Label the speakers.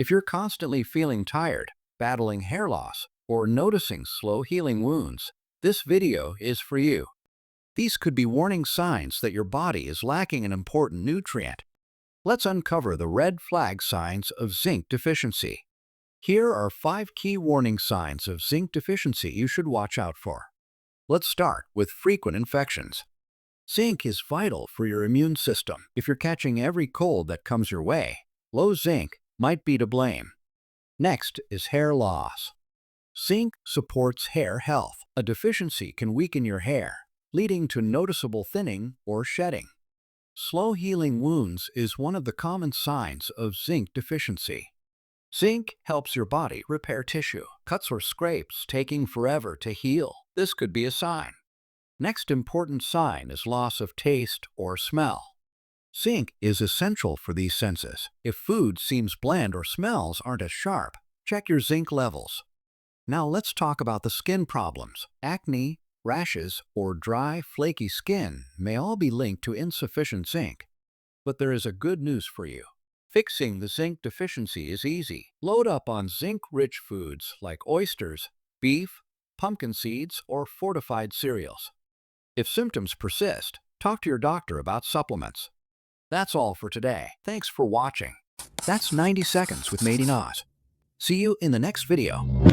Speaker 1: If you're constantly feeling tired, battling hair loss, or noticing slow healing wounds, this video is for you. These could be warning signs that your body is lacking an important nutrient. Let's uncover the red flag signs of zinc deficiency. Here are 5 key warning signs of zinc deficiency you should watch out for. Let's start with frequent infections. Zinc is vital for your immune system. If you're catching every cold that comes your way, low zinc might be to blame. Next is hair loss. Zinc supports hair health. A deficiency can weaken your hair, leading to noticeable thinning or shedding. Slow healing wounds is one of the common signs of zinc deficiency. Zinc helps your body repair tissue. Cuts or scrapes taking forever to heal. This could be a sign. Next important sign is loss of taste or smell. Zinc is essential for these senses. If food seems bland or smells aren't as sharp, check your zinc levels. Now let's talk about the skin problems. Acne, rashes, or dry, flaky skin may all be linked to insufficient zinc. But there is a good news for you. Fixing the zinc deficiency is easy. Load up on zinc-rich foods like oysters, beef, pumpkin seeds, or fortified cereals. If symptoms persist, talk to your doctor about supplements. That's all for today. Thanks for watching. That's 90 seconds with Mady Nas. See you in the next video.